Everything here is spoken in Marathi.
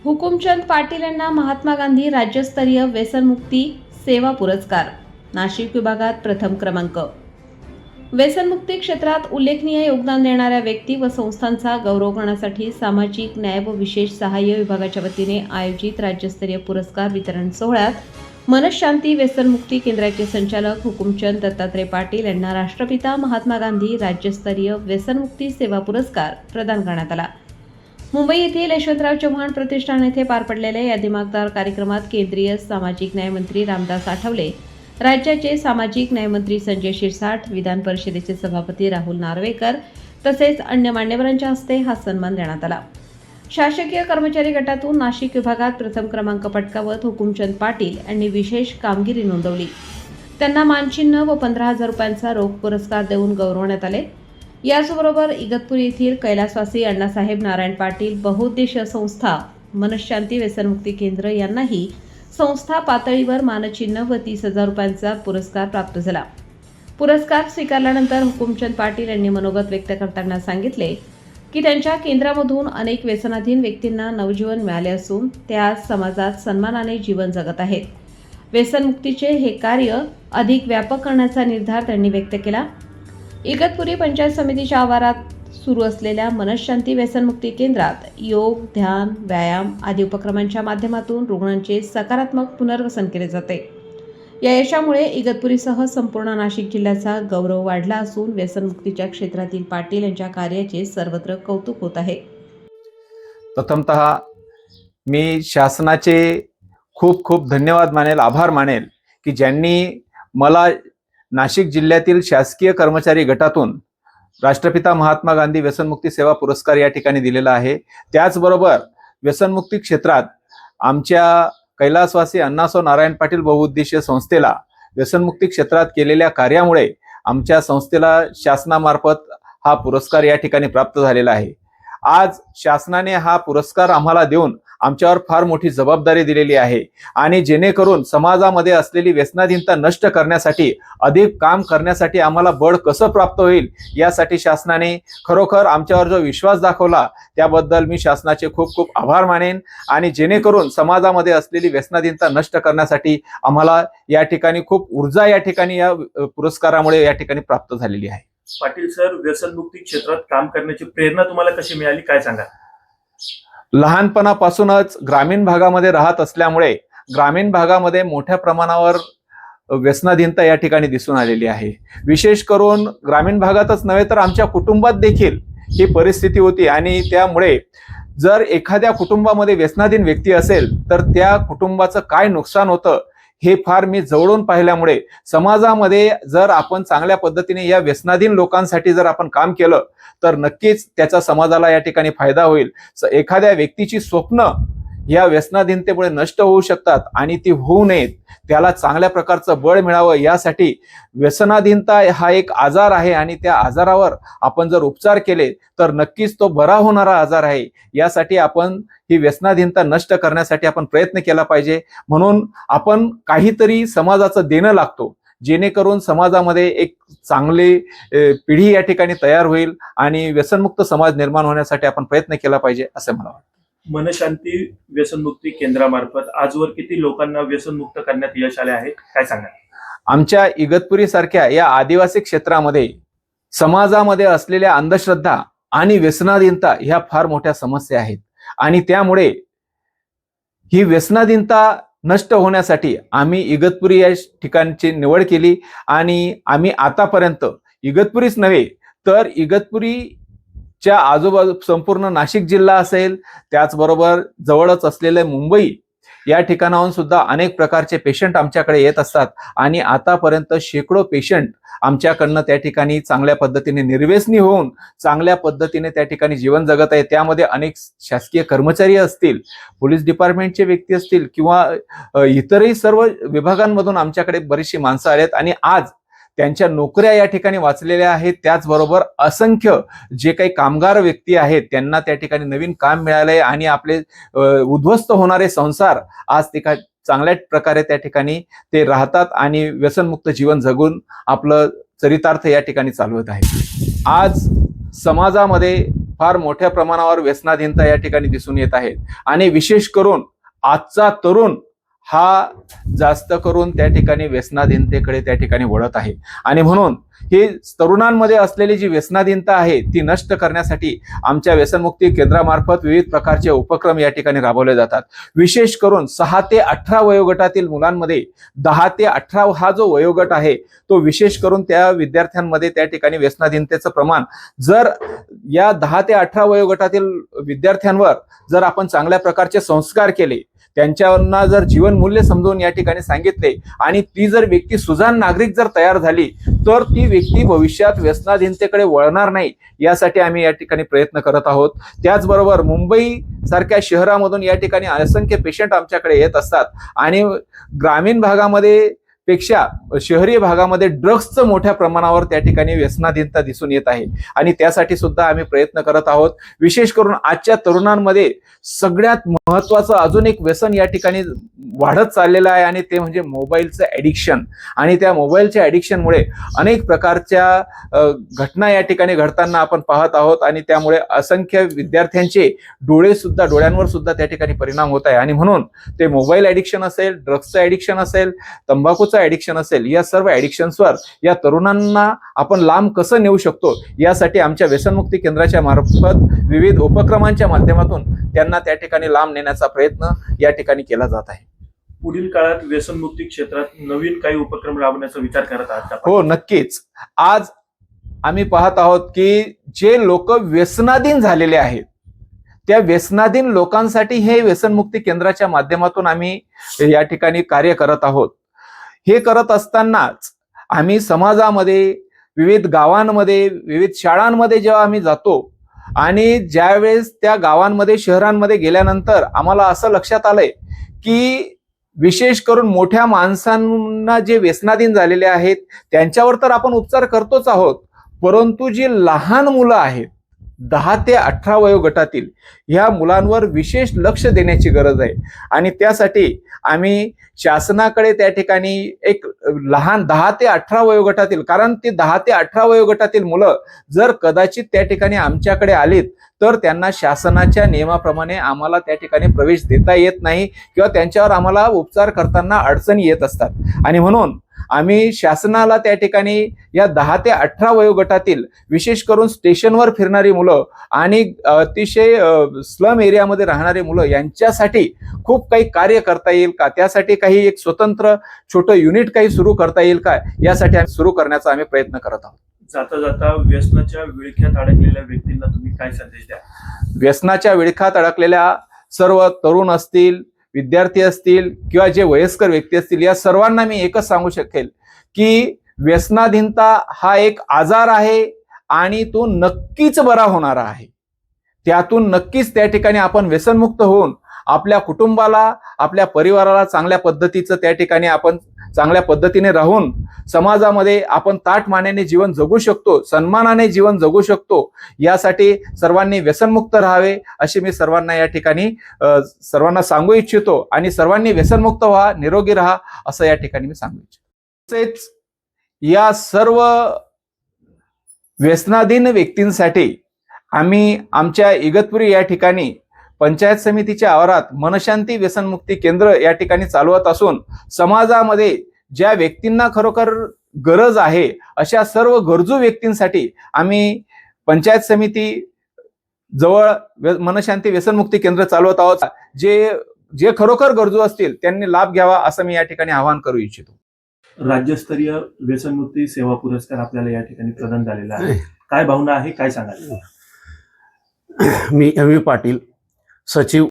हुकुमचंद पाटील यांना महात्मा गांधी राज्यस्तरीय व्यसनमुक्ती सेवा पुरस्कार, नाशिक विभागात प्रथम क्रमांक। व्यसनमुक्ती क्षेत्रात उल्लेखनीय योगदान देणाऱ्या व्यक्ती व संस्थांचा गौरव करण्यासाठी सामाजिक न्याय व विशेष सहाय्य विभागाच्या वतीने आयोजित राज्यस्तरीय पुरस्कार वितरण सोहळ्यात मनशांती व्यसनमुक्ती केंद्राचे संचालक हुकुमचंद दत्तात्रय पाटील यांना राष्ट्रपिता महात्मा गांधी राज्यस्तरीय व्यसनमुक्ती सेवा पुरस्कार प्रदान करण्यात आला। मुंबई येथील यशवंतराव चव्हाण प्रतिष्ठान येथे पार पडलेल्या या दिमागदार कार्यक्रमात केंद्रीय सामाजिक न्याय मंत्री रामदास आठवले, राज्याचे सामाजिक न्याय मंत्री संजय शिरसाट, विधान परिषदेचे सभापती राहुल नार्वेकर तसेच अन्य मान्यवरांच्या हस्ते हा सन्मान देण्यात आला। शासकीय कर्मचारी गटातून नाशिक विभागात प्रथम क्रमांक पटकावत हुकुमचंद पाटील यांनी विशेष कामगिरी नोंदवली। त्यांना मानचिन्ह व 15,000 रुपयांचा रोख पुरस्कार देऊन गौरवण्यात आले। याचबरोबर इगतपुरी येथील कैलासवासी अण्णासाहेब नारायण पाटील बहुउद्देशीय संस्था मनशांती व्यसनमुक्ती केंद्र यांनाही संस्था पातळीवर मानचिन्ह व 30,000 रुपयांचा पुरस्कार प्राप्त झाला। पुरस्कार स्वीकारल्यानंतर हुकुमचंद पाटील यांनी मनोगत व्यक्त करताना सांगितले की त्यांच्या केंद्रामधून अनेक व्यसनाधीन व्यक्तींना नवजीवन मिळाले असून ते आज समाजात सन्मानाने जीवन जगत आहेत। व्यसनमुक्तीचे हे कार्य अधिक व्यापक करण्याचा निर्धार त्यांनी व्यक्त केला। इगतपुरी पंचायत समितीच्या आवारात सुरू असलेल्या मनशांती व्यसनमुक्ती केंद्रात योग, ध्यान, व्यायाम आदी उपक्रमांच्या माध्यमातून रुग्णांचे सकारात्मक पुनर्वसन केले जाते। या यशामुळे इगतपुरीसह संपूर्ण नाशिक जिल्ह्याचा गौरव वाढला असून व्यसनमुक्तीच्या क्षेत्रातील पाटील यांच्या कार्याचे सर्वत्र कौतुक होत आहे। प्रथमतः मी शासनाचे खूप खूप धन्यवाद मानेल, आभार मानेल की ज्यांनी मला नाशिक जिल्ह्यातील शासकीय कर्मचारी गटातून राष्ट्रपिता महात्मा गांधी व्यसनमुक्ती सेवा पुरस्कार या ठिकाणी दिलेला आहे। त्याचबरोबर व्यसनमुक्ती क्षेत्रात आमच्या कैलासवासी अण्णासाहेब नारायण पाटील बहुउद्देशीय संस्थेला व्यसनमुक्ती क्षेत्रात केलेल्या कार्यामुळे आमच्या संस्थेला शासनामार्फत हा पुरस्कार या ठिकाणी प्राप्त झालेला आहे। आज शासनाने हा पुरस्कार आम्हाला देऊन आमच्यावर फार मोठी जबाबदारी दिलेली आहे आणि जेणेकरून समाजामध्ये असलेली व्यसनाधीनता नष्ट करण्यासाठी अधिक काम करण्यासाठी आम्हाला बळ कसं प्राप्त होईल यासाठी शासनाने खरोखर आमच्यावर जो विश्वास दाखवला त्याबद्दल मी शासनाचे खूप खूप आभार मानेन आणि जेणेकरून समाजामध्ये असलेली व्यसनाधीनता नष्ट करण्यासाठी आम्हाला या ठिकाणी खूप ऊर्जा या ठिकाणी या पुरस्कारामुळे या ठिकाणी प्राप्त झालेली आहे। पाटील सर, व्यसनमुक्ती क्षेत्रात काम करण्याची प्रेरणा तुम्हाला कशी मिळाली, काय सांगा? लहानपणापासूनच ग्रामीण भागामध्ये राहत असल्यामुळे ग्रामीण भागामध्ये मोठ्या प्रमाणावर व्यसनाधीनता या ठिकाणी दिसून आलेली आहे। विशेष करून ग्रामीण भागातच नव्हे तर आमच्या कुटुंबात देखील ही परिस्थिती होती आणि त्यामुळे जर एखाद्या कुटुंबामध्ये व्यसनाधीन व्यक्ती असेल तर त्या कुटुंबाचं काय नुकसान होतं हे फार मी जवळून पाहिल्यामुळे समाजामध्ये जर आपण चांगल्या पद्धतीने या व्यसनाधीन लोकांसाठी जर आपण काम केलं तर नक्कीच त्याचा समाजाला या ठिकाणी फायदा होईल। एखाद्या व्यक्तीची स्वप्न या व्यसनाधीनतेमुळे नष्ट होऊ शकतात आणि ती होऊ नयेत, त्याला चांगल्या प्रकारचं बळ मिळावं यासाठी व्यसनाधीनता हा एक आजार आहे आणि त्या आजारावर आपण जर उपचार केले तर नक्कीच तो बरा होणारा आजार आहे। यासाठी आपण ही व्यसनाधीनता नष्ट करण्यासाठी आपण प्रयत्न केला पाहिजे। म्हणून आपण काहीतरी समाजाचं देणं लागतो जेणेकरून समाजामध्ये एक चांगली पिढी या ठिकाणी तयार होईल आणि व्यसनमुक्त समाज निर्माण होण्यासाठी आपण प्रयत्न केला पाहिजे असं मला वाटतं। मनशांती व्यसनमुक्ती केंद्रामार्फत आजवर किती लोकांना व्यसनमुक्त करण्यात यश आले आहे, काय सांगा? आमच्या इगतपुरी सारख्या या आदिवासी क्षेत्रामध्ये समाजामध्ये असलेल्या अंधश्रद्धा आणि व्यसनाधीनता ह्या फार मोठ्या समस्या आहेत आणि त्यामुळे ही व्यसनाधीनता नष्ट होण्यासाठी आम्ही इगतपुरी या ठिकाणची निवड केली आणि आम्ही आतापर्यंत इगतपुरीच नव्हे तर इगतपुरीच्या आजूबाजू संपूर्ण नाशिक जिल्हा असेल, त्याचबरोबर जवळच असलेले मुंबई या ठिकाणाहून सुद्धा अनेक प्रकारचे पेशंट आमच्याकडे येत असतात आणि आतापर्यंत शेकडो पेशंट आमच्याकडनं त्या ठिकाणी चांगल्या पद्धतीने निर्व्यसनी होऊन चांगल्या पद्धतीने त्या ठिकाणी जीवन जगत आहे। त्यामध्ये अनेक शासकीय कर्मचारी असतील, पोलीस डिपार्टमेंटचे व्यक्ती असतील किंवा इतरही सर्व विभागांमधून आमच्याकडे बरीचशी माणसं आलेत आणि आज त्यांच्या नोकऱ्या या ठिकाणी वाचलेल्या आहेत। त्याचबरोबर असंख्य जे काही कामगार व्यक्ती आहेत त्यांना त्या ठिकाणी नवीन काम मिळालंय आणि आपले उद्ध्वस्त होणारे संसार आज चांगल्या प्रकारे त्या ठिकाणी ते राहतात आणि व्यसनमुक्त जीवन जगून आपलं चरितार्थ या ठिकाणी चालवत आहे। आज समाजामध्ये फार मोठ्या प्रमाणावर व्यसनाधीनता या ठिकाणी दिसून येत आहेत आणि विशेष करून आजचा तरुण हा जास्त करून त्या ठिकाणी व्यसनाधीनतेकडे त्या ठिकाणी वळत आहे आणि म्हणून ही तरुणांमध्ये असलेली जी व्यसनाधीनता आहे ती नष्ट करण्यासाठी आमच्या व्यसनमुक्ती केंद्रामार्फत विविध प्रकारचे उपक्रम या ठिकाणी राबवले जातात. विशेष करून 6 ते 18 वयोगटातील मुलांमध्ये 10 ते 18 हा जो वयोगट आहे तो विशेष करून त्या विद्यार्थ्यांमध्ये त्या ठिकाणी व्यसनाधीनतेचं प्रमाण जर या 10 ते 18 वयोगटातील विद्यार्थ्यांवर जर आपण चांगल्या प्रकारचे संस्कार केले, त्यांच्यावर जर जीवनमूल्य समजून या ठिकाणी सांगितले आणि ती जर व्यक्ती सुजाण नागरिक जर तयार झाली तर ती व्यक्ती भविष्यात व्यसनाधीनतेकडे वळणार नाही यासाठी आम्ही या ठिकाणी प्रयत्न करत आहोत. त्याचबरोबर मुंबई सारख्या शहरामधून या ठिकाणी असंख्य पेशंट आमच्याकडे येत असतात आणि ग्रामीण भागामध्ये पेक्षा शहरी भागामध्ये ड्रग्सचं मोठ्या प्रमाणावर त्या ठिकाणी व्यसनाधीनता दिसून येत आहे आणि त्यासाठी सुद्धा आम्ही प्रयत्न करत आहोत. विशेष करून आजच्या तरुणांमध्ये सगळ्यात महत्वाचं अजून एक व्यसन या ठिकाणी वाढत चाललेलं आहे आणि ते म्हणजे मोबाईलचं ऍडिक्शन. आणि त्या मोबाईलच्या ऍडिक्शनमुळे अनेक प्रकारच्या घटना या ठिकाणी घडताना आपण पाहत आहोत आणि त्यामुळे असंख्य विद्यार्थ्यांचे डोळ्यांवर सुद्धा त्या ठिकाणी परिणाम होत आहे आणि म्हणून ते मोबाईल ऍडिक्शन असेल, ड्रग्सचं ऍडिक्शन असेल, तंबाखूचं ऍडिक्शन असेल, या सर्व ऍडिक्शन्सवर या तरुणांना आपण लांब कसं नेऊ शकतो यासाठी आमच्या व्यसनमुक्ती केंद्राच्या मार्फत विविध उपक्रमांच्या माध्यमातून त्यांना त्या ठिकाणी लांब नेण्याचा प्रयत्न या ठिकाणी केला जात आहे. पुढील काळात व्यसनमुक्ती क्षेत्रात नवीन काही उपक्रम राबवण्याचा विचार करत आहात का? हो, नक्कीच. आज आम्ही पाहत आहोत की जे लोक व्यसनाधीन झालेले आहेत त्या व्यसनाधीन लोकांसाठी हे व्यसनमुक्ती केंद्राच्या माध्यमातून आम्ही या ठिकाणी कार्य करत आहोत. हे करत असतानाच आम्ही समाजामध्ये, विविध गावांमध्ये, विविध शाळांमध्ये जेव्हा आम्ही जातो आणि ज्यावेळेस त्या गावांमध्ये, शहरांमध्ये गेल्यानंतर आम्हाला असं लक्षात आलंय की विशेष करून मोठ्या माणसांना जे व्यसनाधीन झालेले आहेत त्यांच्यावर तर आपण उपचार करतोच आहोत, परंतु जी लहान मुलं आहेत 10 ते 18 वयोगटातील ह्या मुलांवर विशेष लक्ष देण्याची गरज आहे आणि त्यासाठी आम्ही शासनाकडे त्या ठिकाणी एक लहान 10 ते 18 वयोगटातील, कारण ती 10 ते 18 वयोगटातील मुलं जर कदाचित त्या ठिकाणी आमच्याकडे आलीत तर त्यांना शासनाच्या नियमाप्रमाणे आम्हाला त्या ठिकाणी प्रवेश देता येत नाही किंवा त्यांच्यावर आम्हाला उपचार करताना अडचणी येत असतात आणि म्हणून आम्ही शासनाला त्या ठिकाणी या 10 ते 18 वयोगटातील विशेष करून स्टेशनवर फिरणारी मुलं आणि अतिशय स्लम एरियामध्ये राहणारी मुलं यांच्यासाठी खूप काही कार्य करता येईल का, त्यासाठी काही एक स्वतंत्र छोटं युनिट काही सुरू करता येईल का, यासाठी आम्ही सुरू करण्याचा आम्ही प्रयत्न करत आहोत. जाता जाता व्यसनाच्या विळख्यात अडकलेल्या व्यक्तींना तुम्ही काय संदेश द्या? व्यसनाच्या विळख्यात अडकलेल्या सर्व तरुण असतील, विद्यार्थी असतील किंवा जे वयस्कर व्यक्ती असतील, या सर्वांना मी एकच सांगू शकेल की व्यसनाधीनता हा एक आजार आहे आणि तो नक्कीच बरा होणारा आहे. त्यातून नक्कीच त्या ठिकाणी आपण व्यसनमुक्त होऊन आपल्या कुटुंबाला, आपल्या परिवाराला चांगल्या पद्धतीचं त्या ठिकाणी आपण चांगल्या पद्धतीने राहून समाजामध्ये आपण ताठमानेने जीवन जगू शकतो, सन्मानाने जीवन जगू शकतो. यासाठी सर्वांनी व्यसनमुक्त राहावे अशी मी सर्वांना या ठिकाणी सर्वांना सांगू इच्छितो आणि सर्वांनी व्यसनमुक्त व्हा, निरोगी राहा असं या ठिकाणी मी सांगू इच्छितो. तसेच या सर्व व्यसनाधीन व्यक्तींसाठी आम्ही आमच्या इगतपुरी या ठिकाणी पंचायत समितीच्या आवारात मनशांती व्यसनमुक्ती केंद्र या ठिकाणी चालवत असून समाजामध्ये ज्या व्यक्तींना खरोखर गरज आहे अशा सर्व गरजू व्यक्तींसाठी आम्ही पंचायत समिती जवळ मनशांती व्यसनमुक्ती केंद्र चालवत आहोत. जे खरोखर गरजू असतील त्यांनी लाभ घ्यावा असं मी या ठिकाणी आवाहन करू इच्छितो. राज्यस्तरीय व्यसनमुक्ती सेवा पुरस्कार आपल्याला या ठिकाणी प्रदान झालेला आहे. काय भावना आहे, काय सांगाल? मी एम. व्ही. पाटील, सचिव